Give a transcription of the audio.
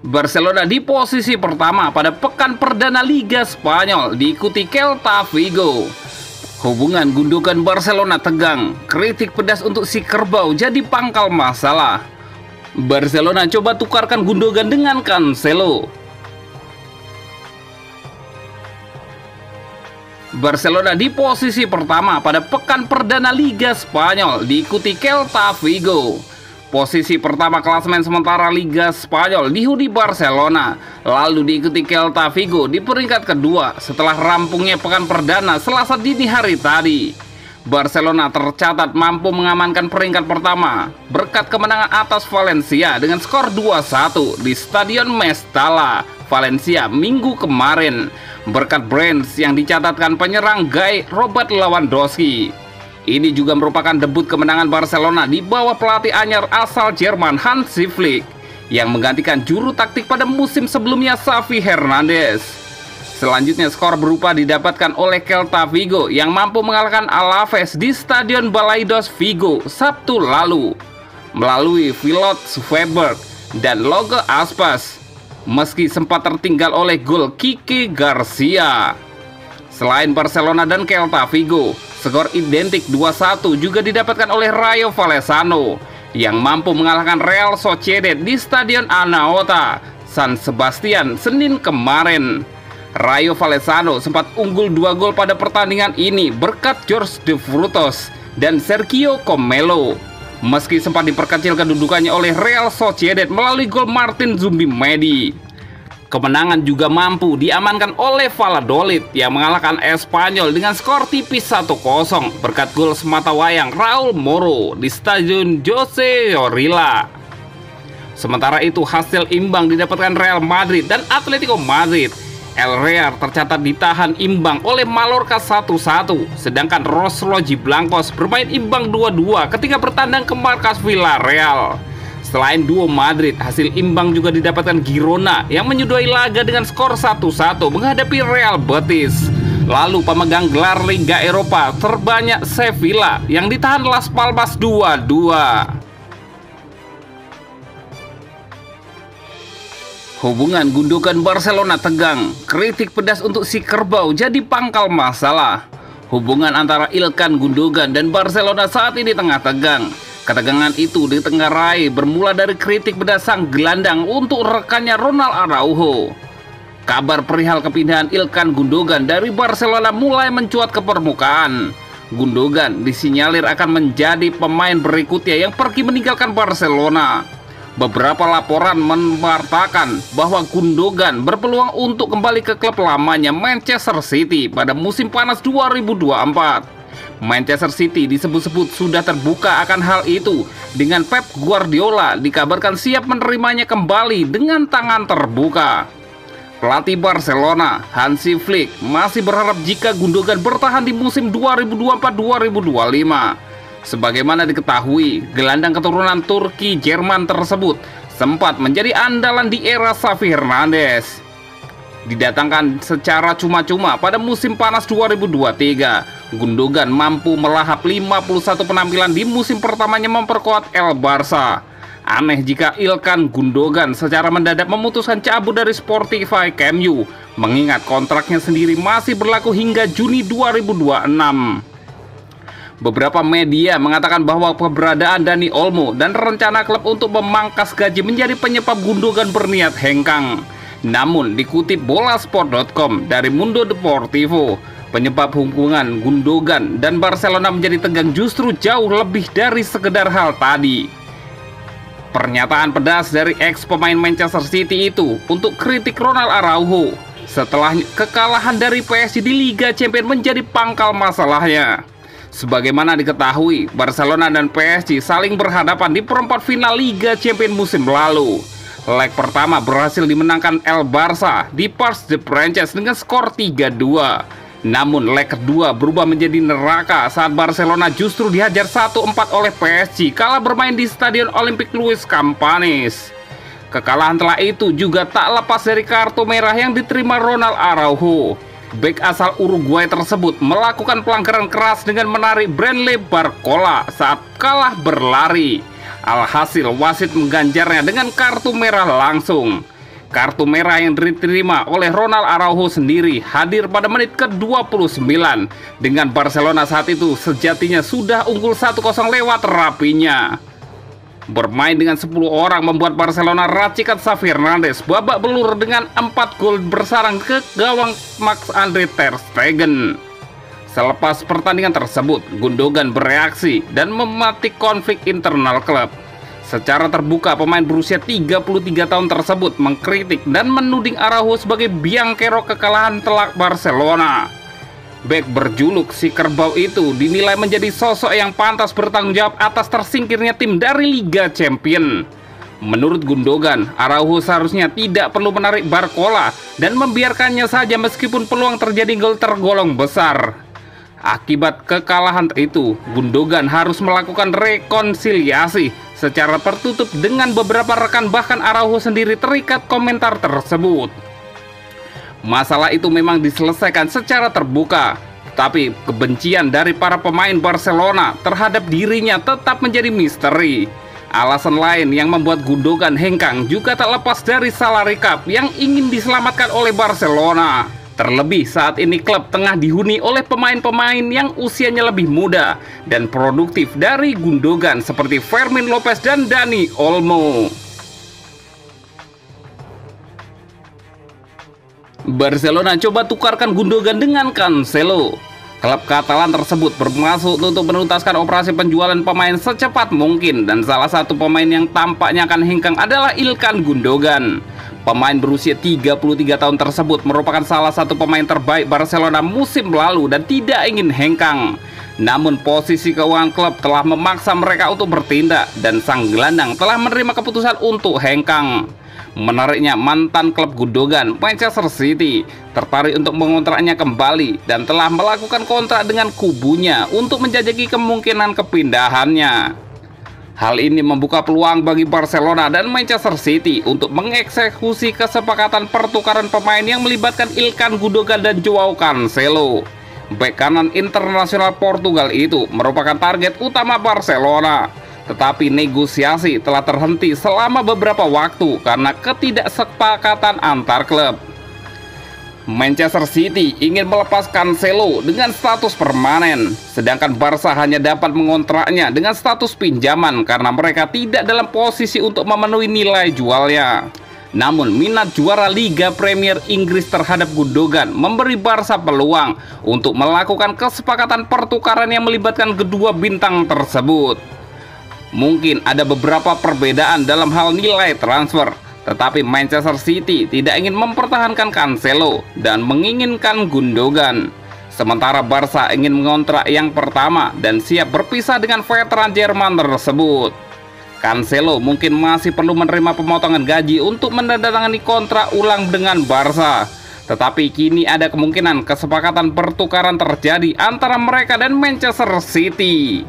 Barcelona di posisi pertama pada pekan perdana Liga Spanyol, diikuti Celta Vigo. Hubungan Gundogan Barcelona tegang, kritik pedas untuk si kerbau jadi pangkal masalah. Barcelona coba tukarkan Gundogan dengan Cancelo. Barcelona di posisi pertama pada pekan perdana Liga Spanyol, diikuti Celta Vigo. Posisi pertama klasemen sementara Liga Spanyol dihuni Barcelona, lalu diikuti Celta Vigo di peringkat kedua setelah rampungnya pekan perdana Selasa dini hari tadi. Barcelona tercatat mampu mengamankan peringkat pertama berkat kemenangan atas Valencia dengan skor 2-1 di Stadion Mestalla, Valencia minggu kemarin, berkat brains yang dicatatkan penyerang Guy Robert Lewandowski. Ini juga merupakan debut kemenangan Barcelona di bawah pelatih anyar asal Jerman Hansi Flick yang menggantikan juru taktik pada musim sebelumnya Xavi Hernandez. Selanjutnya skor berupa didapatkan oleh Celta Vigo yang mampu mengalahkan Alaves di Stadion Balaidos Vigo Sabtu lalu melalui Filot Sweberg dan Logan Aspas, meski sempat tertinggal oleh gol Kike Garcia. Selain Barcelona dan Celta Vigo, skor identik 2-1 juga didapatkan oleh Rayo Vallecano yang mampu mengalahkan Real Sociedad di Stadion Anoeta, San Sebastian, Senin kemarin. Rayo Vallecano sempat unggul 2 gol pada pertandingan ini berkat Jorge de Frutos dan Sergio Comelo, meski sempat diperkecil kedudukannya oleh Real Sociedad melalui gol Martin Zubimendi. Kemenangan juga mampu diamankan oleh Valladolid yang mengalahkan Espanyol dengan skor tipis 1-0 berkat gol sematawayang Raul Moro di Stadion José Zorrilla. Sementara itu hasil imbang didapatkan Real Madrid dan Atletico Madrid. El Real tercatat ditahan imbang oleh Mallorca 1-1, sedangkan Los Rojiblancos bermain imbang 2-2 ketika bertandang ke markas Villarreal. Selain duo Madrid, hasil imbang juga didapatkan Girona yang menyudahi laga dengan skor 1-1 menghadapi Real Betis. Lalu pemegang gelar Liga Eropa terbanyak Sevilla yang ditahan Las Palmas 2-2. Hubungan Gundogan Barcelona tegang, kritik pedas untuk si kerbau jadi pangkal masalah. Hubungan antara Ilkan Gundogan dan Barcelona saat ini tengah tegang. Ketegangan itu ditengarai bermula dari kritik pedas sang gelandang untuk rekannya Ronald Araujo. Kabar perihal kepindahan Ilkan Gundogan dari Barcelona mulai mencuat ke permukaan. Gundogan disinyalir akan menjadi pemain berikutnya yang pergi meninggalkan Barcelona. Beberapa laporan mewartakan bahwa Gundogan berpeluang untuk kembali ke klub lamanya Manchester City pada musim panas 2024. Manchester City disebut-sebut sudah terbuka akan hal itu, dengan Pep Guardiola dikabarkan siap menerimanya kembali dengan tangan terbuka. Pelatih Barcelona, Hansi Flick, masih berharap jika Gundogan bertahan di musim 2024-2025. Sebagaimana diketahui, gelandang keturunan Turki Jerman tersebut sempat menjadi andalan di era Xavi Hernandez. Didatangkan secara cuma-cuma pada musim panas 2023, Gundogan mampu melahap 51 penampilan di musim pertamanya memperkuat El Barça. Aneh jika Ilkan Gundogan secara mendadak memutuskan cabut dari Sportify Camp Nou, mengingat kontraknya sendiri masih berlaku hingga Juni 2026. Beberapa media mengatakan bahwa keberadaan Dani Olmo dan rencana klub untuk memangkas gaji menjadi penyebab Gundogan berniat hengkang. Namun dikutip bolasport.com dari Mundo Deportivo, penyebab hubungan Gundogan dan Barcelona menjadi tegang justru jauh lebih dari sekedar hal tadi. Pernyataan pedas dari ex pemain Manchester City itu untuk kritik Ronald Araujo setelah kekalahan dari PSG di Liga Champions menjadi pangkal masalahnya. Sebagaimana diketahui, Barcelona dan PSG saling berhadapan di perempat final Liga Champions musim lalu. Leg pertama berhasil dimenangkan El Barça di Parc des Princes dengan skor 3-2. Namun leg kedua berubah menjadi neraka saat Barcelona justru dihajar 1-4 oleh PSG kala bermain di Stadion Olympique Luis Campanis. Kekalahan telah itu juga tak lepas dari kartu merah yang diterima Ronald Araujo. Bek asal Uruguay tersebut melakukan pelanggaran keras dengan menarik Brantley Barcola saat kalah berlari. Alhasil wasit mengganjarnya dengan kartu merah langsung. Kartu merah yang diterima oleh Ronald Araujo sendiri hadir pada menit ke-29 dengan Barcelona saat itu sejatinya sudah unggul 1-0 lewat rapinya. Bermain dengan 10 orang membuat Barcelona racikan Xavi Hernandez babak belur dengan 4 gol bersarang ke gawang Marc-Andre ter Stegen. Selepas pertandingan tersebut, Gundogan bereaksi dan mematik konflik internal klub. Secara terbuka, pemain berusia 33 tahun tersebut mengkritik dan menuding Araujo sebagai biang kerok kekalahan telak Barcelona. Bek berjuluk si kerbau itu dinilai menjadi sosok yang pantas bertanggung jawab atas tersingkirnya tim dari Liga Champions. Menurut Gundogan, Araujo seharusnya tidak perlu menarik Barcola dan membiarkannya saja meskipun peluang terjadi gol tergolong besar. Akibat kekalahan itu, Gundogan harus melakukan rekonsiliasi secara tertutup dengan beberapa rekan, bahkan Araujo sendiri terikat komentar tersebut. Masalah itu memang diselesaikan secara terbuka, tapi kebencian dari para pemain Barcelona terhadap dirinya tetap menjadi misteri. Alasan lain yang membuat Gundogan hengkang juga tak lepas dari salary cap yang ingin diselamatkan oleh Barcelona. Terlebih saat ini klub tengah dihuni oleh pemain-pemain yang usianya lebih muda dan produktif dari Gundogan seperti Fermin Lopez dan Dani Olmo. Barcelona coba tukarkan Gundogan dengan Cancelo. Klub Katalan tersebut bermaksud untuk menuntaskan operasi penjualan pemain secepat mungkin, dan salah satu pemain yang tampaknya akan hengkang adalah Ilkan Gundogan. Pemain berusia 33 tahun tersebut merupakan salah satu pemain terbaik Barcelona musim lalu dan tidak ingin hengkang. Namun posisi keuangan klub telah memaksa mereka untuk bertindak dan sang gelandang telah menerima keputusan untuk hengkang. Menariknya, mantan klub Gundogan, Manchester City, tertarik untuk mengontraknya kembali dan telah melakukan kontrak dengan kubunya untuk menjajaki kemungkinan kepindahannya. Hal ini membuka peluang bagi Barcelona dan Manchester City untuk mengeksekusi kesepakatan pertukaran pemain yang melibatkan Ilkan Gundogan dan Joao Cancelo. Bek kanan internasional Portugal itu merupakan target utama Barcelona, tetapi negosiasi telah terhenti selama beberapa waktu karena ketidaksepakatan antar klub. Manchester City ingin melepas Cancelo dengan status permanen, sedangkan Barca hanya dapat mengontraknya dengan status pinjaman karena mereka tidak dalam posisi untuk memenuhi nilai jualnya. Namun minat juara Liga Premier Inggris terhadap Gundogan memberi Barca peluang untuk melakukan kesepakatan pertukaran yang melibatkan kedua bintang tersebut. Mungkin ada beberapa perbedaan dalam hal nilai transfer, tetapi Manchester City tidak ingin mempertahankan Cancelo dan menginginkan Gundogan. Sementara Barca ingin mengontrak yang pertama dan siap berpisah dengan veteran Jerman tersebut. Cancelo mungkin masih perlu menerima pemotongan gaji untuk menandatangani kontrak ulang dengan Barca. Tetapi kini ada kemungkinan kesepakatan pertukaran terjadi antara mereka dan Manchester City.